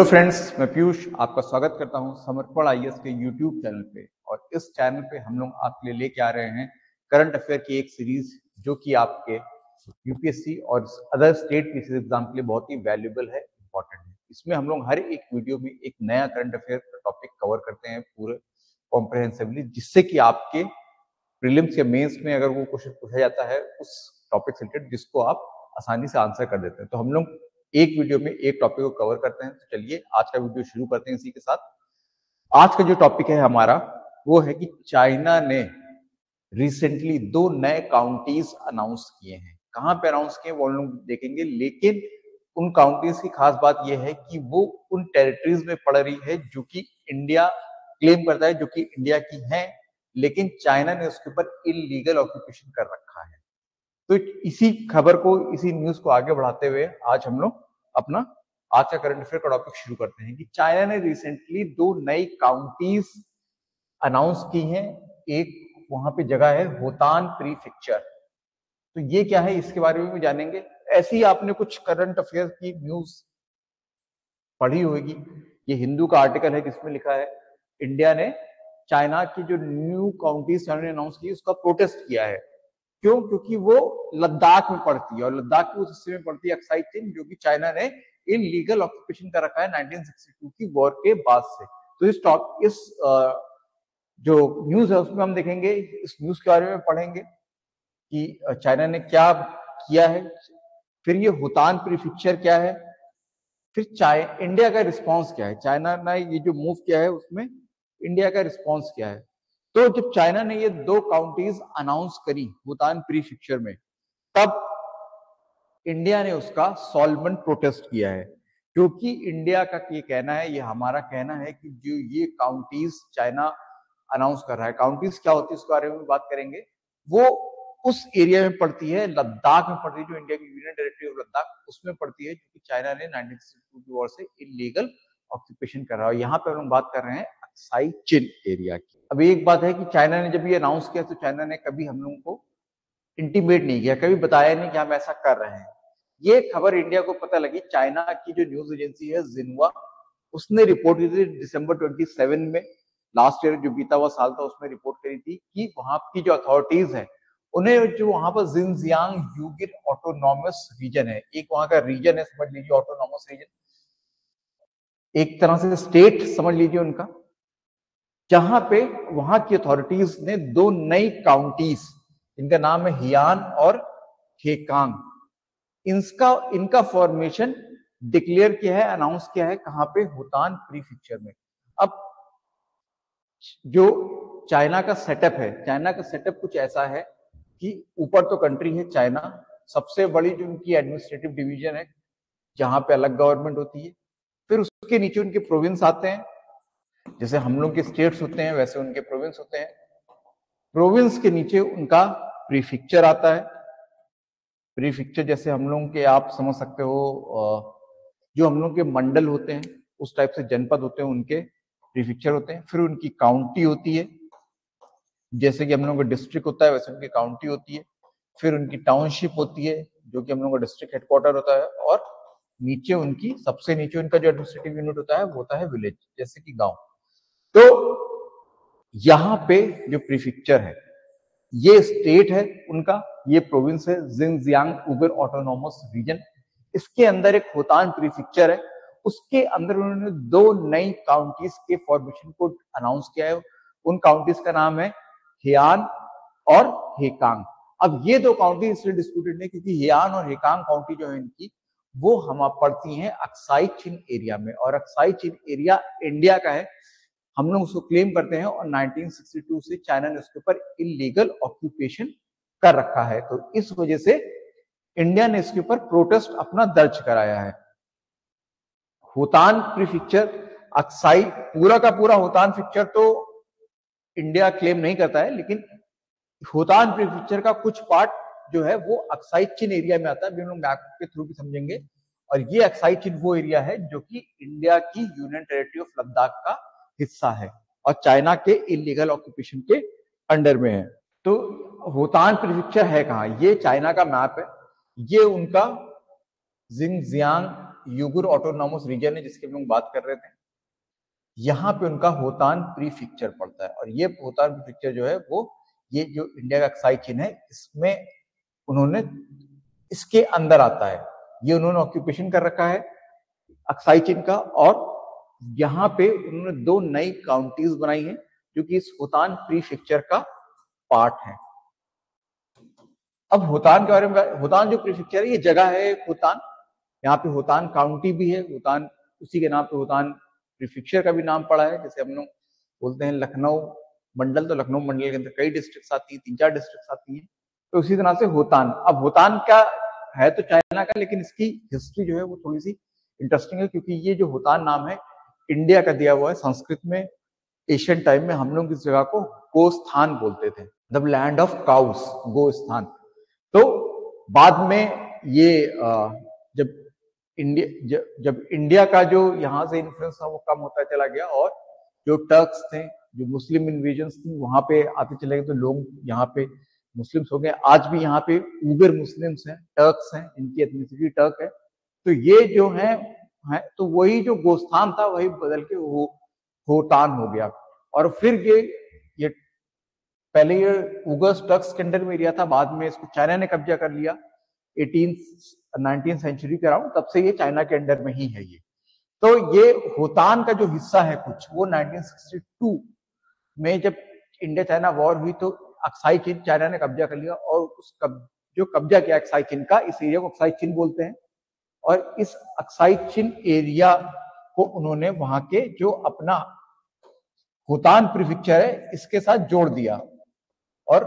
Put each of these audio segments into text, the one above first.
Hello friends, मैं पीयूष आपका स्वागत करता हूं समर्पण आईएएस के यूट्यूब चैनल पे। और इस चैनल पे हम लोग आपके लिए लेके आ रहे हैं करंट अफेयर की एक सीरीज जो कि आपके यूपीएससी और अदर स्टेट पीसीएस एग्जाम के लिए बहुत ही वैल्यूएबल है, इंपॉर्टेंट है। इसमें हम लोग हर एक वीडियो में एक नया करंट अफेयर का टॉपिक कवर करते हैं पूरे कॉम्प्रिहेंसिवली, जिससे कि आपके प्रीलिम्स या मेंस में अगर वो क्वेश्चन पूछा जाता है उस टॉपिक से रिलेटेड, जिसको आप आसानी से आंसर कर देते हैं। तो हम लोग एक वीडियो में एक टॉपिक को कवर करते हैं। तो चलिए आज का वीडियो शुरू करते हैं इसी के साथ। आज का जो टॉपिक है हमारा वो है कि चाइना ने रिसेंटली 2 नए काउंटीज अनाउंस किए हैं। कहां पे अनाउंस किए वो हम लोग देखेंगे, लेकिन उन काउंटीज की खास बात यह है कि वो उन टेरिटरीज में पड़ रही है जो कि इंडिया क्लेम करता है, जो कि इंडिया की है, लेकिन चाइना ने उसके ऊपर इलीगल ऑक्यूपेशन कर रखा है। तो इसी खबर को, इसी न्यूज को आगे बढ़ाते हुए आज हम लोग अपना आज का करंट अफेयर का टॉपिक शुरू करते हैं कि चाइना ने रिसेंटली 2 नई काउंटीज अनाउंस की हैं। एक वहां पे जगह है होतान प्रीफेक्चर। तो ये क्या है, इसके बारे में भी जानेंगे। ऐसे ही आपने कुछ करंट अफेयर की न्यूज पढ़ी होगी। ये हिंदू का आर्टिकल है जिसमें लिखा है इंडिया ने चाइना की जो न्यू काउंटीज अनाउंस की उसका प्रोटेस्ट किया है। क्यों? क्योंकि वो लद्दाख में पड़ती है और लद्दाख के उस हिस्से में पड़ती है अक्साई चिन, जो कि चाइना ने इलीगल ऑक्यूपेशन कर रखा है 1962 की वॉर के बाद से। तो इस जो न्यूज है उसमें हम देखेंगे, इस न्यूज के बारे में पढ़ेंगे कि चाइना ने क्या किया है, फिर ये होतान प्रीफेक्चर क्या है, फिर इंडिया का रिस्पॉन्स क्या है। चाइना ने ये जो मूव किया है उसमें इंडिया का रिस्पॉन्स क्या है। तो जब चाइना ने ये 2 काउंटीज अनाउंस करी होतान प्रीफेक्चर में, तब इंडिया ने उसका सॉल्वेंट प्रोटेस्ट किया है। क्योंकि इंडिया का ये कहना है, ये हमारा कहना है कि जो ये काउंटीज चाइना अनाउंस कर रहा है, काउंटीज क्या होती है उसके बारे में बात करेंगे। वो उस एरिया में पड़ती है, लद्दाख में पड़ती है, जो इंडिया की यूनियन टेरिटरी ऑफ लद्दाख उसमें पड़ती है, जो कि चाइना ने 1962 की वॉर से इलीगल ऑक्यूपेशन कर रहा है। यहाँ पे हम बात कर रहे हैं अक्साई चिन एरिया की। अब एक बात है कि चाइना ने जब ये अनाउंस किया तो चाइना ने कभी हम लोगों को इंटीमेट नहीं किया, कभी बताया नहीं कि हम ऐसा कर रहे हैं। ये खबर इंडिया को पता लगी, चाइना की जो न्यूज एजेंसी है जिन्हुआ, उसने रिपोर्ट की थी दिसंबर 27 में। लास्ट ईयर जो बीता हुआ साल था उसमें रिपोर्ट करी थी कि वहां की जो अथॉरिटीज है उन्हें जो वहां पर जिनजियांग यूगिर ऑटोनॉमस रीजन है, एक वहां का रीजन है, समझ लीजिए ऑटोनॉमस रीजन, एक तरह से स्टेट समझ लीजिए उनका, जहां पे वहां की अथॉरिटीज ने 2 नई काउंटीज, इनका नाम है हियान और हेकांग, इनका फॉर्मेशन डिक्लेयर किया है, अनाउंस किया है। कहां पे? होतान प्रीफेक्चर में। अब जो चाइना का सेटअप है, चाइना का सेटअप कुछ ऐसा है कि ऊपर तो कंट्री है चाइना, सबसे बड़ी जो उनकी एडमिनिस्ट्रेटिव डिवीजन है जहां पे अलग गवर्नमेंट होती है। फिर उसके नीचे उनके प्रोविंस आते हैं, जैसे हम लोग के स्टेट्स होते हैं वैसे उनके प्रोविंस होते हैं। प्रोविंस के नीचे उनका प्रीफेक्चर आता है। प्रीफेक्चर जैसे हम लोग के, आप समझ सकते हो, जो हम लोग के मंडल होते हैं उस टाइप से जनपद होते हैं, उनके प्रीफेक्चर होते हैं। फिर उनकी काउंटी होती है, जैसे कि हम लोगों का डिस्ट्रिक्ट होता है वैसे उनकी काउंटी होती है। फिर उनकी टाउनशिप होती है, जो कि हम लोगों का डिस्ट्रिक्ट हेडक्वार्टर होता है। और नीचे उनकी, सबसे नीचे उनका जो एडमिनिस्ट्रेटिव यूनिट होता है वो होता है विलेज, जैसे कि गांव। तो यहाँ पे जो प्रीफेक्चर है ये स्टेट है उनका, ये प्रोविंस है जिनजियांग उइगर ऑटोनॉमस रीजन। इसके अंदर एक होतान प्रीफेक्चर है, उसके अंदर उन्होंने 2 नई काउंटीज के फॉर्मेशन को अनाउंस किया है। उन काउंटीज का नाम है हियान और हेकांग। अब ये 2 काउंटी इसलिए डिस्प्यूटेड है क्योंकि हियान और हेकांग काउंटी जो है इनकी, वो हम पड़ती हैं अक्साई चिन एरिया में, और अक्साई चिन एरिया इंडिया का है, हम लोग उसको क्लेम करते हैं। और 1962 से चाइना ने उसके ऊपर इलीगल ऑक्यूपेशन कर रखा है। तो इस वजह से इंडिया ने इसके ऊपर प्रोटेस्ट अपना दर्ज कराया है। होतान प्रीफेक्चर, अक्साई, पूरा का पूरा होतान प्रीफेक्चर तो इंडिया क्लेम नहीं करता है, लेकिन होतान प्रीफेक्चर का कुछ पार्ट जो है वो अक्साई चिन एरिया में आता है। हम लोग मैप के थ्रू भी समझेंगे। और ये अक्साई चिन वो एरिया है जो कि इंडिया की यूनियन टेरिटरी ऑफ लद्दाख का हिस्सा है और चाइना के इलीगल ऑक्यूपेशन के अंडर में है। तो होतान प्रीफेक्चर है कहां? ये चाइना का मैप है, ये उनका जिनजियांग युगुर ऑटोनॉमस रीजन है जिसकी हम लोग बात कर रहे थे, यहाँ पे उनका होतान प्रीफेक्चर पड़ता है। और ये होतान प्रीफेक्चर जो है वो ये जो इंडिया का अक्साई चिन है इसमें उन्होंने इसके अंदर आता है, ये उन्होंने ऑक्यूपेशन कर रखा है अक्साई चिन का। और यहाँ पे उन्होंने 2 नई काउंटीज बनाई हैं जो कि इस होतान प्रीफेक्चर का पार्ट है। अब होतान के बारे में, होतान जो प्रीफेक्चर है ये जगह है होतान, यहाँ पे होतान काउंटी भी है, होतान उसी के नाम पे होतान प्रीफेक्चर का भी नाम पड़ा है। जैसे हम लोग बोलते हैं लखनऊ मंडल, तो लखनऊ मंडल के अंदर कई डिस्ट्रिक्ट आती है, 3-4 डिस्ट्रिक्ट आती है, तो उसी तरह से होतान। अब होतान क्या है तो चाइना का, लेकिन इसकी हिस्ट्री जो है वो थोड़ी सी इंटरेस्टिंग है, क्योंकि ये जो होतान नाम है इंडिया का दिया हुआ है। संस्कृत में एशियन टाइम में हम लोग इस जगह को गोस्थान बोलते थे, द लैंड ऑफ काउस, गोस्थान। तो बाद में ये जब इंडिया का जो यहाँ से इन्फ्लुएंस था वो कम होता चला गया, और जो टर्क्स थे, जो मुस्लिम इन्वेजन्स थी वहां पे आते चले गए, तो लोग यहाँ पे मुस्लिम्स हो गए। आज भी यहाँ पे उगर मुस्लिम्स हैं, टर्क्स हैं, इनकी एथनिसिटी टर्क है। तो ये जो है तो वही जो गोस्थान था वही बदल के वो होतान हो गया। और फिर ये पहले ये उगर्स टर्क्स के अंडर में एरिया था, बाद में इसको चाइना ने कब्जा कर लिया 19th सेंचुरी के अराउंड, तब से ये चाइना के अंडर में ही है ये। तो ये होतान का जो हिस्सा है कुछ, वो 1962 में जब इंडिया चाइना वॉर हुई तो अक्साई चिन चाइना ने कब्जा कर लिया, और जो कब्जा किया अक्साई चिन का, इस एरिया को अक्साई चिन बोलते हैं। और इस अक्साई चिन एरिया को उन्होंने वहां के जो अपना होतान प्रीफेक्चर है इसके साथ जोड़ दिया। और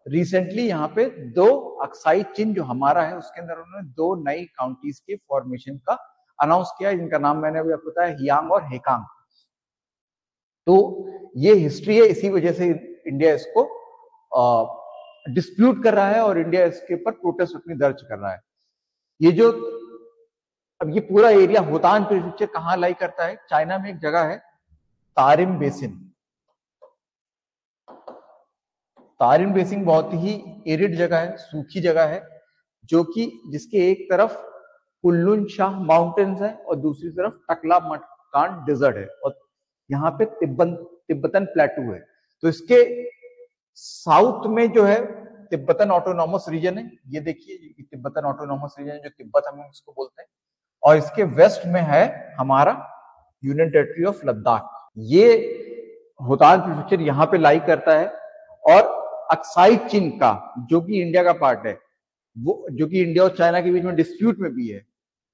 रिसेंटली यहाँ पे 2 अक्साई चिन जो हमारा है उसके अंदर उन्होंने 2 नई काउंटीज के फॉर्मेशन का अनाउंस किया, जिनका नाम मैंने अभी आपको बताया, हियांग और हेकांग। तो ये हिस्ट्री है, इसी वजह से इंडिया इसको डिस्प्यूट कर रहा है और इंडिया इसके ऊपर प्रोटेस्ट अपनी दर्ज कर रहा है। ये जो अब ये पूरा एरिया होतान प्रीफेक्चर कहाँ लाई करता है, चाइना में एक जगह है तारिम बेसिन। तारिम बेसिन बहुत ही एरिड जगह है, सूखी जगह है, जो कि जिसके एक तरफ कुल्लुन शाह माउंटेन्स है और दूसरी तरफ टकला मकान डेजर्ट है, और यहाँ पे तिब्बतन प्लेटू है। तो इसके साउथ में जो है तिब्बतन ऑटोनॉमस रीजन है, ये देखिए तिब्बतन ऑटोनॉमस रीजन जो तिब्बत हम इसको बोलते हैं, और इसके वेस्ट में है हमारा यूनियन टेरिटरी ऑफ लद्दाख। ये होतान प्रीफेक्चर यहाँ पे लाई करता है। और अक्साई चिन का जो कि इंडिया का पार्ट है, वो जो कि इंडिया और चाइना के बीच में डिस्प्यूट में भी है,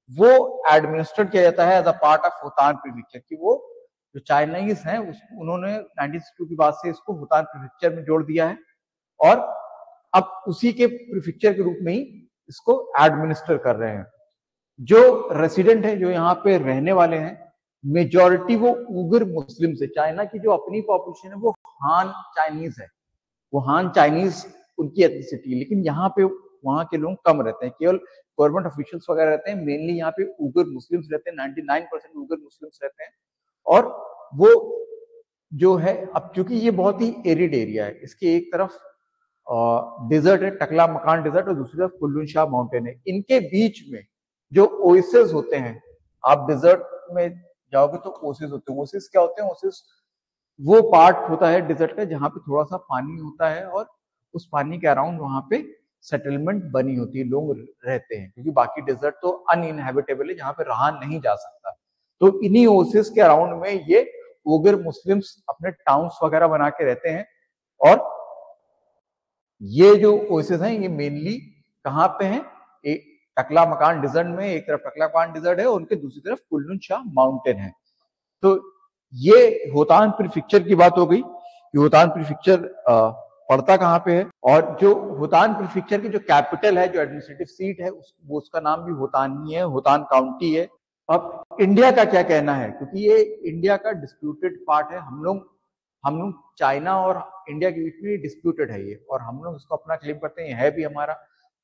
वो एडमिनिस्ट्रेट किया जाता है as a part of Hotan prefecture. कि वो जो चाइनीज हैं उन्होंने 1962 के बाद से इसको होतान प्रीफेक्चर में जोड़ दिया है, और अब उसी के प्रीफेक्चर के रूप में ही इसको एडमिनिस्टर कर रहे हैं। जो रेसिडेंट है, जो यहाँ पे रहने वाले हैं, मेजॉरिटी वो उगर मुस्लिम से, चाइना की जो अपनी पॉपुलेशन है वो हान चाइनीज है, वो हान चाइनीज उनकी एथनिसिटी, लेकिन यहाँ पे वहां के लोग कम रहते हैं, केवल गवर्नमेंट ऑफिशियल्स वगैरह रहते हैं। मेनली यहाँ पे उगर मुस्लिम्स रहते हैं, 99% उगर मुस्लिम्स रहते हैं। और वो जो है, अब क्योंकि ये बहुत ही एरिड एरिया है, इसके एक तरफ डेजर्ट है, टकला मकान डेजर्ट, और दूसरी तरफ कुल्लुन शाह माउंटेन है। इनके बीच में जो ओएसिस होते हैं, आप डेजर्ट में जाओगे तो ओएसिस होते हैं। ओएसिस क्या होते हैं? ओएसिस वो पार्ट होता है डेजर्ट का जहां पे थोड़ा सा पानी होता है, और उस पानी के अराउंड वहां पे सेटलमेंट बनी होती है, लोग रहते हैं, क्योंकि बाकी डेजर्ट तो अनइनहेबिटेबल है, जहां पे रहा नहीं जा सकता। तो इन्हीं ओएसिस के अराउंड में ये उगर मुस्लिम्स अपने टाउन्स वगैरह बना के रहते हैं। और ये जो ओएसिस हैं ये मेनली कहाँ पे हैं? एक टकला मकान डिजर्ट में, एक तरफ टकला मकान डिजर्ट है और उनके दूसरी तरफ कुल्लुन शाह माउंटेन है। तो ये होतान प्रीफेक्चर की बात हो गई कि होतान प्रीफेक्चर पड़ता कहाँ पे है। और जो होतान प्रीफेक्चर की जो कैपिटल है, जो एडमिनिस्ट्रेटिव सीट है, उसका नाम भी होतान ही है, होतान काउंटी है। अब इंडिया का क्या कहना है, क्योंकि ये इंडिया का डिस्प्यूटेड पार्ट है। हम लोग चाइना और इंडिया के बीच में डिस्प्यूटेड है ये, और हम लोग इसको अपना क्लेम करते हैं, है भी हमारा,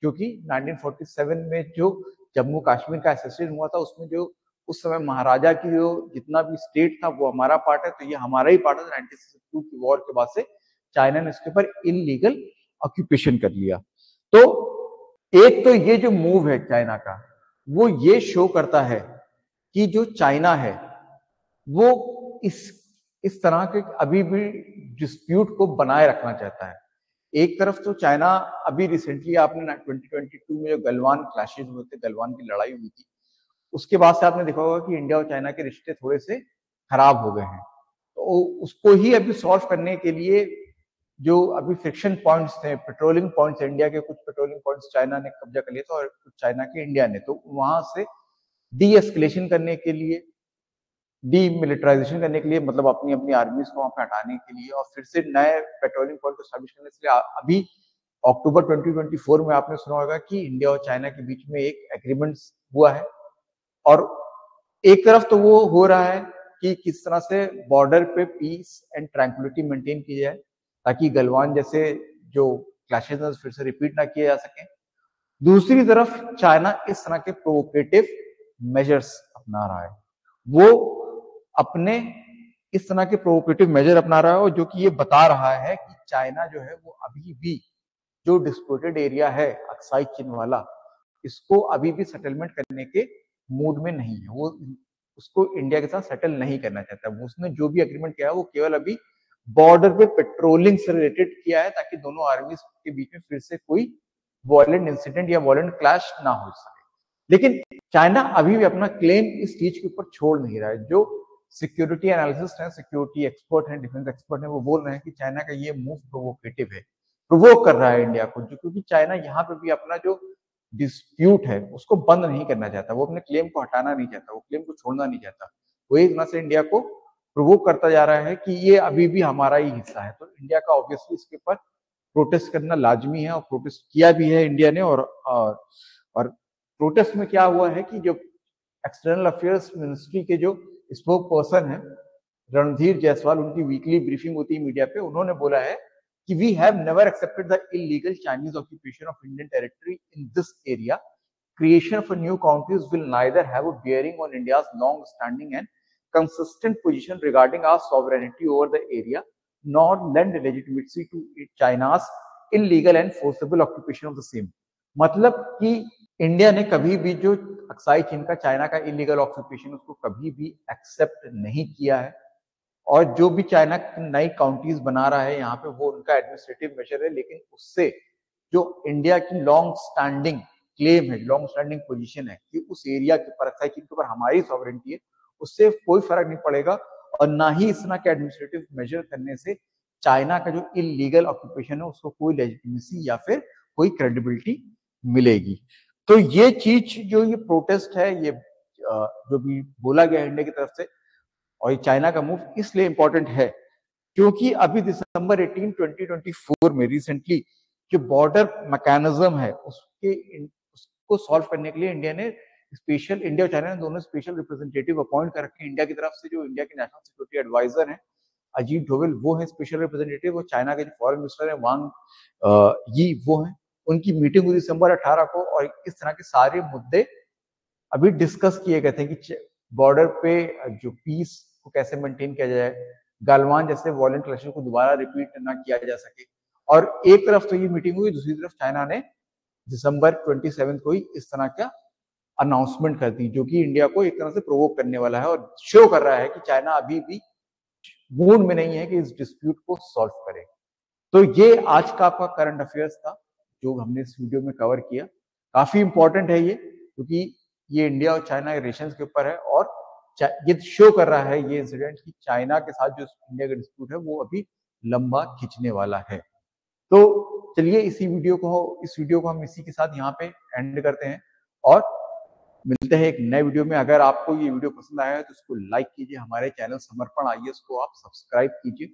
क्योंकि 1947 में जो जम्मू कश्मीर का एसेसिनेशन हुआ था, उसमें जो उस समय महाराजा की जो जितना भी स्टेट था वो हमारा पार्ट है, तो ये हमारा ही पार्ट है। 1962 की वॉर के बाद से चाइना ने इसके ऊपर इलीगल ऑक्यूपेशन कर लिया। तो एक तो ये जो मूव है चाइना का, वो ये शो करता है कि जो चाइना है वो इस तरह के अभी भी डिस्प्यूट को बनाए रखना चाहता है। एक तरफ तो चाइना अभी रिसेंटली आपने 2022 में जो गलवान क्लैशेज हुए थे, गलवान की लड़ाई हुई थी, उसके बाद से आपने देखा होगा कि इंडिया और चाइना के रिश्ते थोड़े से खराब हो गए हैं। तो उसको ही अभी सॉल्व करने के लिए जो अभी फ्रिक्शन पॉइंट्स थे, पेट्रोलिंग पॉइंट्स, इंडिया के कुछ पेट्रोलिंग पॉइंट्स चाइना ने कब्जा कर लिए थे और कुछ चाइना के इंडिया ने, तो वहां से डी एस्केलेशन करने के लिए, डीमिलिटराइजेशन करने के लिए, मतलब अपनी अपनी आर्मीज को वहां पे हटाने के लिए और फिर से नए पेट्रोलिंग पॉइंट को स्टैब्लिश करने के लिए अभी अक्टूबर 2024 में आपने सुना होगा कि इंडिया और चाइना के बीच में एक एग्रीमेंट हुआ है। और एक तरफ तो वो हो रहा है कि किस तरह से बॉर्डर पे पीस एंड ट्रैंक्विलिटी मेंटेन की जाए ताकि गलवान जैसे जो क्लैशेस फिर से रिपीट ना किए जा सके। दूसरी तरफ चाइना इस तरह के प्रोवोकेटिव मेजर्स अपना रहा है, वो अपने इस तरह के प्रोवोकेटिव मेजर अपना रहा है और जो कि ये बता रहा है कि चाइना जो है वो अभी भी जो डिस्प्यूटेड एरिया है अक्साई चीन वाला, इसको अभी भी सेटलमेंट करने के मूड में नहीं है। वो उसको इंडिया के साथ सेटल नहीं करना चाहता। उसने जो भी एग्रीमेंट किया है वो केवल अभी बॉर्डर पे पेट्रोलिंग से रिलेटेड किया है ताकि दोनों आर्मीज के बीच में फिर से कोई वायलेंट इंसिडेंट या वायलेंट क्लैश ना हो सके। लेकिन चाइना अभी भी अपना क्लेम इस चीज के ऊपर छोड़ नहीं रहा है। जो सिक्योरिटी एनालिसिस्ट हैं, सिक्योरिटी एक्सपर्ट हैं, डिफेंस एक्सपर्ट हैं, वो बोल रहे हैं कि चाइना का ये मूव प्रोवोकेटिव है, प्रोवोक कर रहा है इंडिया को, क्योंकि चाइना यहाँ पे भी अपना जो डिस्प्यूट है उसको बंद नहीं करना चाहता, वो अपने क्लेम को हटाना नहीं चाहता, वो क्लेम को छोड़ना नहीं चाहता। वो एक तरह से इंडिया को प्रोवोक करता जा रहा है कि ये अभी भी हमारा ही हिस्सा है। तो इंडिया का ऑब्वियसली इसके ऊपर प्रोटेस्ट करना लाजमी है और प्रोटेस्ट किया भी है इंडिया ने। और प्रोटेस्ट में क्या हुआ है कि जो एक्सटर्नल अफेयर्स मिनिस्ट्री के जो स्पोक पर्सन है रणधीर जायसवाल, उनकी वीकली ब्रीफिंग होती है मीडिया पे, उन्होंने बोला है कि we have never accepted the illegal Chinese occupation of Indian territory in this area. Creation of a new countries will neither have a bearing on India's long-standing and consistent position regarding our sovereignty over the area, nor lend legitimacy to China's illegal and forcible occupation of the same. मतलब कि India ने कभी भी जो Aksai चीन का China का illegal occupation उसको कभी भी एक्सेप्ट नहीं किया है। और जो भी चाइना नई काउंटीज बना रहा है यहाँ पे वो उनका एडमिनिस्ट्रेटिव मेजर है, लेकिन उससे जो इंडिया की लॉन्ग स्टैंडिंग क्लेम है, लॉन्ग स्टैंडिंग पोजीशन है कि उस एरिया के ऊपर अक्साई चीन के ऊपर हमारी सॉवरेंटी है, उससे कोई फर्क नहीं पड़ेगा। और ना ही इस तरह के एडमिनिस्ट्रेटिव मेजर करने से चाइना का जो इलीगल ऑक्यूपेशन है उसको कोई लेजिटिमेसी या फिर कोई क्रेडिबिलिटी मिलेगी। तो ये चीज जो ये प्रोटेस्ट है, ये जो भी बोला गया इंडिया की तरफ से और ये चाइना का मूव इसलिए इंपॉर्टेंट है क्योंकि अभी दिसंबर 18, 2024 में रिसेंटली जो बॉर्डर मैकेनिज्म है उसको सॉल्व करने के लिए इंडिया ने स्पेशल, इंडिया और चाइना ने दोनों स्पेशल रिप्रेजेंटेटिव अपॉइंट कर रखे हैं। इंडिया की तरफ से जो इंडिया के नेशनल सिक्योरिटी एडवाइजर हैं अजीत डोवल, वो है स्पेशल रिप्रेजेंटेटिव। और चाइना के जो फॉरेन मिनिस्टर है वांग यी, वो है। उनकी मीटिंग हुई दिसंबर 18 को और इस तरह के सारे मुद्दे अभी डिस्कस किए गए थे कि बॉर्डर पे जो पीस को कैसे मेंटेन किया जाए, गलवान जैसे वॉयलेंट क्लैशेस को दोबारा रिपीट ना किया जा सके। और एक तरफ तो ये मीटिंग हुई, दूसरी तरफ चाइना ने दिसंबर 27 को ही इस तरह का अनाउंसमेंट कर दी, जो कि इंडिया को एक तरह से प्रोवोक करने वाला है और शो कर रहा है कि चाइना अभी भी मूड में नहीं है कि इस डिस्प्यूट को सॉल्व करे। तो ये आज का आपका करंट अफेयर्स था जो हमने इस वीडियो में कवर किया। काफी इंपॉर्टेंट है ये, क्योंकि ये इंडिया और चाइना के रिलेशंस के ऊपर है और ये शो कर रहा है ये इंसिडेंट कि चाइना के साथ जो इंडिया का डिस्प्यूट है वो अभी लंबा खींचने वाला है। तो चलिए इस वीडियो को हम इसी के साथ यहाँ पे एंड करते हैं और मिलते हैं एक नए वीडियो में। अगर आपको ये वीडियो पसंद आया है तो इसको लाइक कीजिए, हमारे चैनल समर्पण आईएएस को आप सब्सक्राइब कीजिए।